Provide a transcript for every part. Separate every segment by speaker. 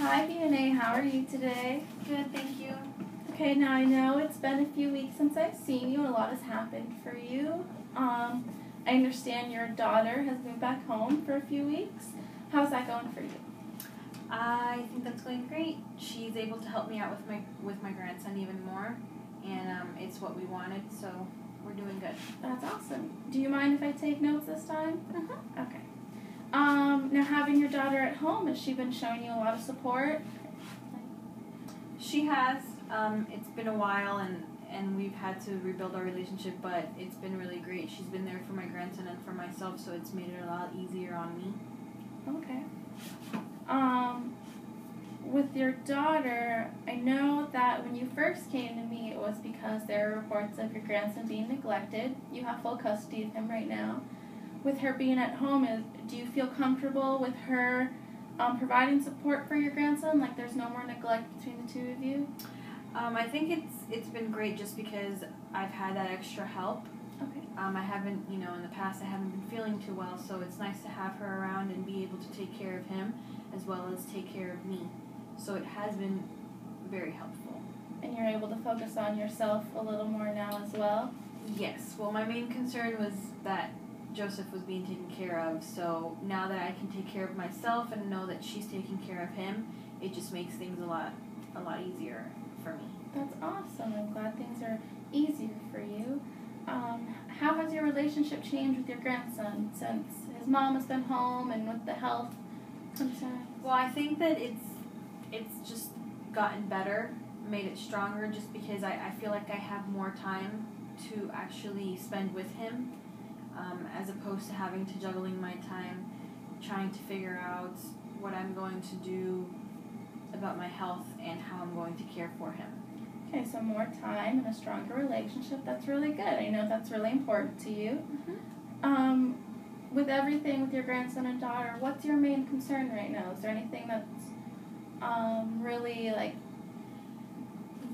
Speaker 1: Hi, DNA. How are you today?
Speaker 2: Good, thank you.
Speaker 1: Okay, now I know it's been a few weeks since I've seen you and a lot has happened for you. I understand your daughter has moved back home for a few weeks. How's that going for you?
Speaker 2: I think that's going great. She's able to help me out with my grandson even more, and it's what we wanted, so we're doing good.
Speaker 1: That's awesome. Do you mind if I take notes this time?
Speaker 2: Mm-hmm.
Speaker 1: Okay. Now having your daughter at home, has she been showing you a lot of support?
Speaker 2: She has. It's been a while, and we've had to rebuild our relationship, but it's been really great. She's been there for my grandson and for myself, so it's made it a lot easier on me.
Speaker 1: Okay. With your daughter, I know that when you first came to me, it was because there were reports of your grandson being neglected. You have full custody of him right now. With her being at home, do you feel comfortable with her providing support for your grandson? Like there's no more neglect between the two of you?
Speaker 2: I think it's been great just because I've had that extra help.
Speaker 1: Okay.
Speaker 2: I haven't, in the past I haven't been feeling too well, so it's nice to have her around and be able to take care of him as well as take care of me. So it has been very helpful.
Speaker 1: And you're able to focus on yourself a little more now as well?
Speaker 2: Yes. Well, my main concern was that Joseph was being taken care of, so now that I can take care of myself and know that she's taking care of him, it just makes things a lot easier for me.
Speaker 1: That's awesome. I'm glad things are easier for you. How has your relationship changed with your grandson since his mom has been home and with the health concerns?
Speaker 2: Well, I think that it's just gotten better, made it stronger, just because I feel like I have more time to actually spend with him, as opposed to having to juggling my time trying to figure out what I'm going to do about my health and how I'm going to care for him.
Speaker 1: Okay, so more time and a stronger relationship. That's really good. I know that's really important to you.
Speaker 2: Mm-hmm.
Speaker 1: With everything with your grandson and daughter, what's your main concern right now? Is there anything that's really like...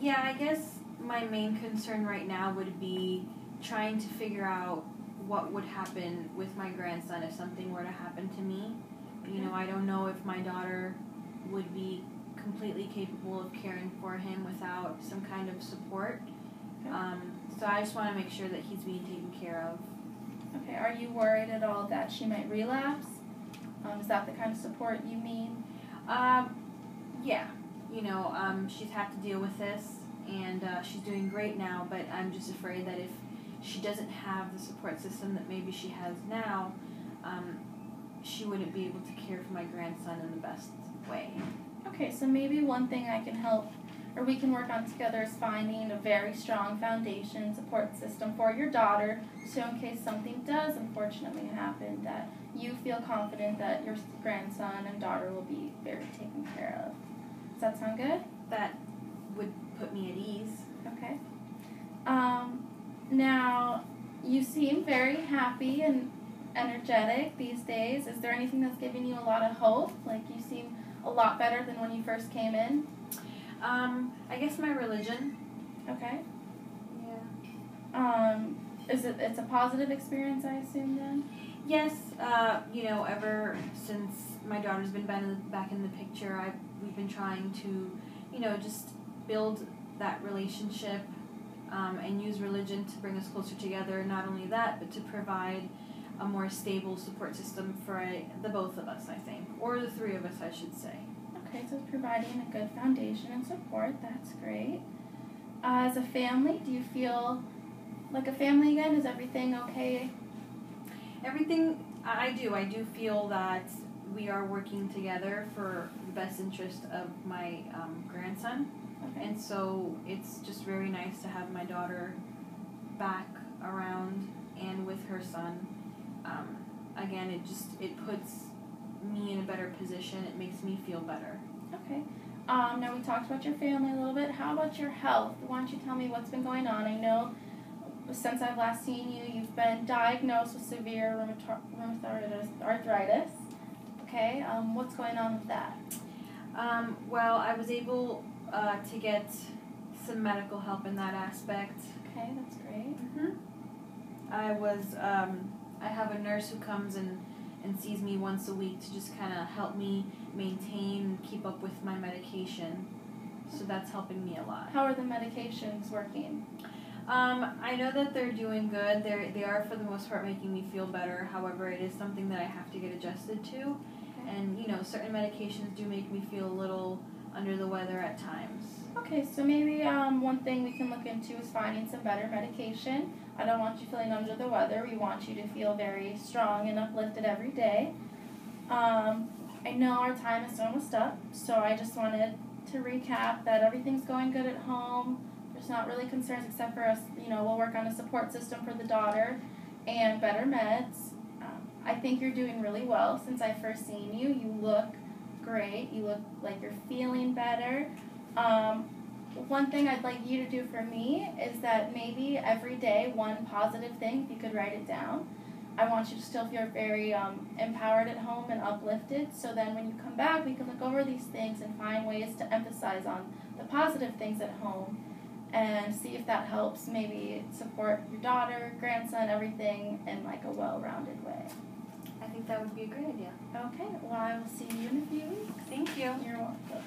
Speaker 2: Yeah, I guess my main concern right now would be trying to figure out what would happen with my grandson if something were to happen to me. I don't know if my daughter would be completely capable of caring for him without some kind of support.
Speaker 1: Okay.
Speaker 2: So I just want to make sure that he's being taken care of.
Speaker 1: Okay, are you worried at all that she might relapse? Is that the kind of support you mean?
Speaker 2: Yeah. She's had to deal with this, and she's doing great now, but I'm just afraid that if she doesn't have the support system that maybe she has now, she wouldn't be able to care for my grandson in the best way.
Speaker 1: Okay, so maybe one thing I can help, or we can work on together, is finding a very strong foundation support system for your daughter, so in case something does unfortunately happen, that you feel confident that your grandson and daughter will be very taken care of. Does that sound good?
Speaker 2: That would put me at ease.
Speaker 1: Okay. Now, you seem very happy and energetic these days. Is there anything that's giving you a lot of hope? Like, you seem a lot better than when you first came in?
Speaker 2: I guess my religion.
Speaker 1: Okay.
Speaker 2: Yeah.
Speaker 1: It's a positive experience, I assume, then?
Speaker 2: Yes. Ever since my daughter's been back in the picture, we've been trying to, just build that relationship, and use religion to bring us closer together. Not only that, but to provide a more stable support system for the both of us, I think. Or the three of us, I should say.
Speaker 1: Okay, so it's providing a good foundation and support. That's great. As a family, do you feel like a family again? Is everything okay?
Speaker 2: Everything, I do feel that we are working together for the best interest of my grandson.
Speaker 1: Okay.
Speaker 2: And so it's just very nice to have my daughter back around and with her son. Again, it puts me in a better position. It makes me feel better.
Speaker 1: Okay. Now we talked about your family a little bit. How about your health? Why don't you tell me what's been going on? I know since I've last seen you, you've been diagnosed with severe rheumatoid arthritis. Okay. What's going on with that?
Speaker 2: Well, I was able to get some medical help in that aspect.
Speaker 1: Okay, that's great.
Speaker 2: I have a nurse who comes and sees me once a week to just kind of help me maintain, keep up with my medication. So that's helping me a lot.
Speaker 1: How are the medications working?
Speaker 2: I know that they're doing good. They are, for the most part, making me feel better. However, it is something that I have to get adjusted to.
Speaker 1: Okay.
Speaker 2: And, certain medications do make me feel a little under the weather at times.
Speaker 1: Okay, so maybe one thing we can look into is finding some better medication. I don't want you feeling under the weather. We want you to feel very strong and uplifted every day. I know our time is almost up, so I just wanted to recap that everything's going good at home. There's not really concerns except for us, we'll work on a support system for the daughter and better meds. I think you're doing really well since I first seen you. You look great. You look like you're feeling better. One thing I'd like you to do for me is that maybe every day one positive thing, if you could write it down. I want you to still feel very empowered at home and uplifted, so then when you come back, we can look over these things and find ways to emphasize on the positive things at home and see if that helps maybe support your daughter, grandson, everything in like a well-rounded way.
Speaker 2: I think that would be a great idea.
Speaker 1: Okay, well, I will see you in a few weeks.
Speaker 2: Thank you.
Speaker 1: You're welcome.